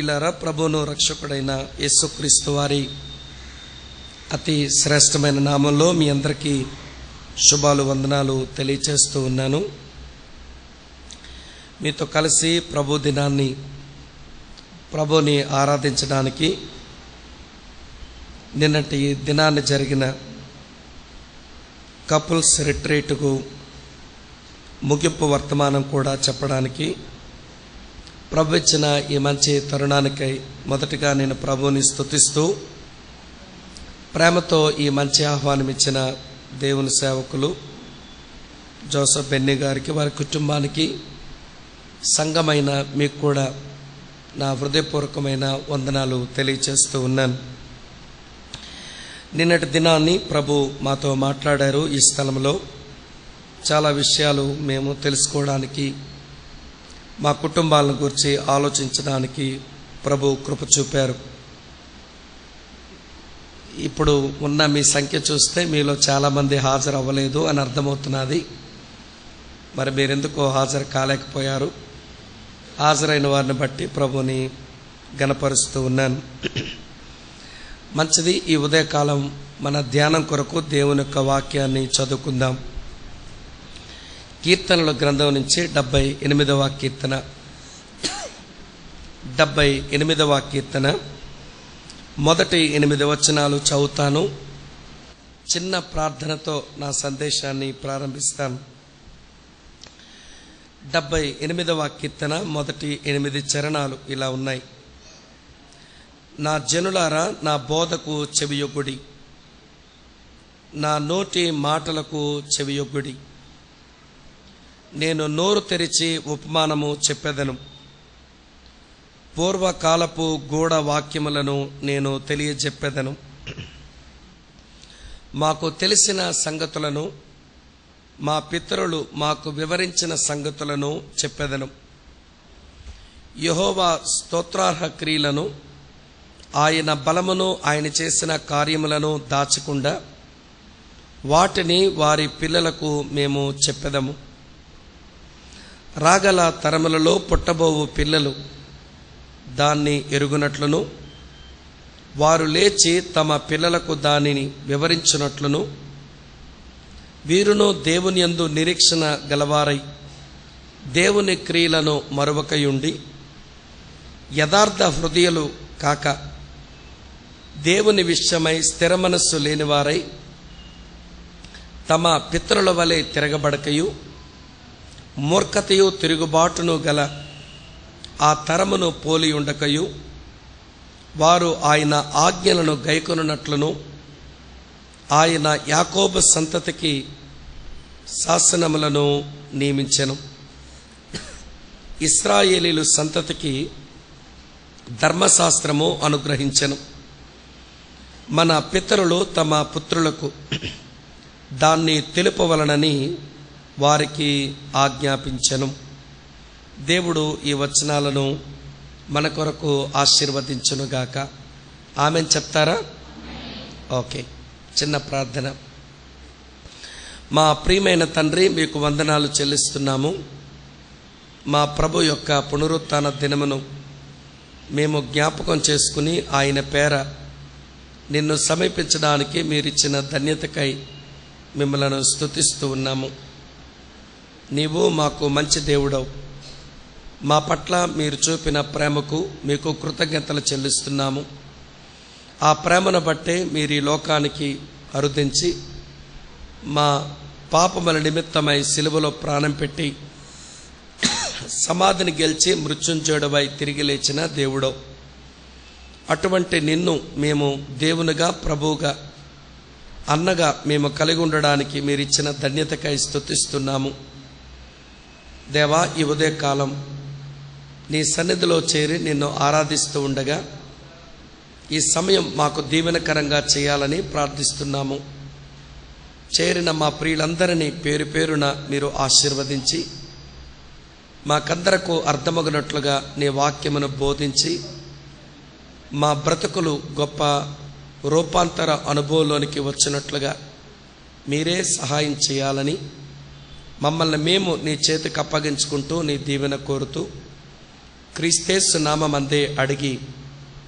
ప్రియులారా, ప్రభువును రక్షకుడైన యేసుక్రీస్తు వారి అతి శ్రేష్టమైన నామంలో మీ అందరికీ శుభాలు వందనాలు తెలియచేస్తూ ఉన్నాను. మీతో కలిసి ప్రభు దినాన్ని ప్రభుని ఆరాధించడానికి నిన్నటి దినాన్ని జరిగిన కపుల్స్ రిట్రీట్కు ముగింపు వర్తమానం కూడా చెప్పడానికి ప్రభు ఇచ్చిన ఈ మంచి తరుణానికై మొదటిగా నేను ప్రభుని స్తుతిస్తూ, ప్రేమతో ఈ మంచి ఆహ్వానం ఇచ్చిన దేవుని సేవకులు జోసెఫ్ బెన్నీ గారికి, వారి కుటుంబానికి, సంఘమైన మీకు కూడా నా హృదయపూర్వకమైన వందనాలు తెలియచేస్తూ ఉన్నాను. నిన్నటి దినాన్ని ప్రభు మాతో మాట్లాడారు. ఈ స్థలంలో చాలా విషయాలు మేము తెలుసుకోవడానికి, మా కుటుంబాలను గురించి ఆలోచించడానికి ప్రభు కృప చూపారు. ఇప్పుడు ఉన్న మీ సంఖ్య చూస్తే మీలో చాలామంది హాజరు అవ్వలేదు అని అర్థమవుతున్నది. మరి మీరెందుకో హాజరు కాలేకపోయారు? హాజరైన వారిని బట్టి ప్రభుని గణపరుస్తూ ఉన్నాను. మంచిది. ఈ ఉదయకాలం మన ధ్యానం కొరకు దేవుని యొక్క వాక్యాన్ని చదువుకుందాం. కీర్తనల గ్రంథం నుంచి 78వ కీర్తన 78వ కీర్తన మొదటి 8 వచనాలు చదువుతాను. చిన్న ప్రార్థనతో నా సందేశాన్ని ప్రారంభిస్తాను. 78వ కీర్తన మొదటి 8 చరణాలు ఇలా ఉన్నాయి. నా జనులారా, నా బోధకు చెవియొగ్గుడి, నా నోటి మాటలకు చెవియొగ్గుడి. నేను నోరు తెరిచి ఉపమానము చెప్పెదను, పూర్వకాలపు గూఢ వాక్యములను నేను తెలియజెప్పెదను. మాకు తెలిసిన సంగతులను, మా పితరులు మాకు వివరించిన సంగతులను చెప్పెదను. యెహోవా స్తోత్రార్హ క్రియలను, ఆయన బలమును, ఆయన చేసిన కార్యములను దాచకుండా వాటిని వారి పిల్లలకు మేము చెప్పెదము. రాగల తరములలో పుట్టబోవు పిల్లలు దాన్ని ఎరుగునట్లును, వారు లేచి తమ పిల్లలకు దానిని వివరించునట్లును, వీరును దేవుని యందు నిరీక్షణ గలవారై దేవుని క్రియలను మరువకయుండి యథార్థ హృదయులు కాక దేవుని విషయమై స్థిర మనస్సు లేనివారై తమ పితరుల వలె తిరగబడకయు మూర్ఖతయు తిరుగుబాటును గల ఆ తరమును పోలి ఉండకయు, వారు ఆయన ఆజ్ఞలను గైకొనున్నట్లును, ఆయన యాకోబు సంతతికి శాసనములను నియమించెను, ఇశ్రాయేలీలు సంతతికి ధర్మశాస్త్రము అనుగ్రహించెను. మన పితరులు తమ పుత్రులకు దాన్ని తెలుపవలనని వారికి ఆజ్ఞాపించెను. దేవుడు ఈ వచనాలను మన కొరకు ఆశీర్వదించునుగాక. ఆమెన్ చెప్తారా? ఓకే. చిన్న ప్రార్థన. మా ప్రియమైన తండ్రి, మీకు వందనాలు చెల్లిస్తున్నాము. మా ప్రభు యొక్క పునరుత్థాన దినమును మేము జ్ఞాపకం చేసుకుని ఆయన పేర నిన్ను సమీపించడానికి మీరిచ్చిన ధన్యతకై మిమ్మల్ని స్తుతిస్తూ ఉన్నాము. నీవు మాకు మంచి దేవుడవు. మా పట్ల మీరు చూపిన ప్రేమకు మీకు కృతజ్ఞతలు చెల్లిస్తున్నాము. ఆ ప్రేమను బట్టే మీరు ఈ లోకానికి అరుదించి మా పాపముల నిమిత్తమై సిలువలో ప్రాణం పెట్టి సమాధిని గెలిచి మృత్యుంజయుడవై తిరిగి లేచిన దేవుడవు. అటువంటి నిన్ను మేము దేవునిగా, ప్రభువుగా, అన్నగా మేము కలిగి ఉండడానికి మీరిచ్చిన ధన్యతకై స్తుతిస్తున్నాము. దేవా, ఈ ఉదయకాలం నీ సన్నిధిలో చేరి నిన్ను ఆరాధిస్తూ ఉండగా ఈ సమయం మాకు దీవెనకరంగా చేయాలని ప్రార్థిస్తున్నాము. చేరిన మా ప్రియులందరినీ పేరు పేరున మీరు ఆశీర్వదించి మాకందరకు అర్థమగునట్లుగా నీ వాక్యమును బోధించి మా బ్రతుకులు గొప్ప రూపాంతర అనుభవంలోనికి వచ్చినట్లుగా మీరే సహాయం చేయాలని మమ్మల్ని మేము నీ చేతికి అప్పగించుకుంటూ నీ దీవెన కోరుతూ క్రీస్తేసు నామమందే అడిగి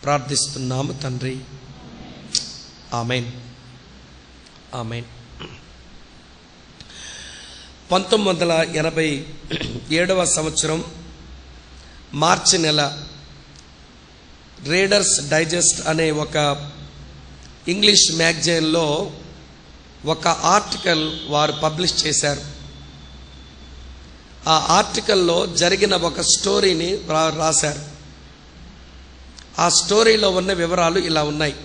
ప్రార్థిస్తున్నాము తండ్రి. ఆమెన్. ఆమెన్. 1987వ సంవత్సరం మార్చి నెల రీడర్స్ డైజెస్ట్ అనే ఒక ఇంగ్లీష్ మ్యాగజైన్లో ఒక ఆర్టికల్ వారు పబ్లిష్ చేశారు. ఆ ఆర్టికల్లో జరిగిన ఒక స్టోరీని రాశారు. ఆ స్టోరీలో ఉన్న వివరాలు ఇలా ఉన్నాయి.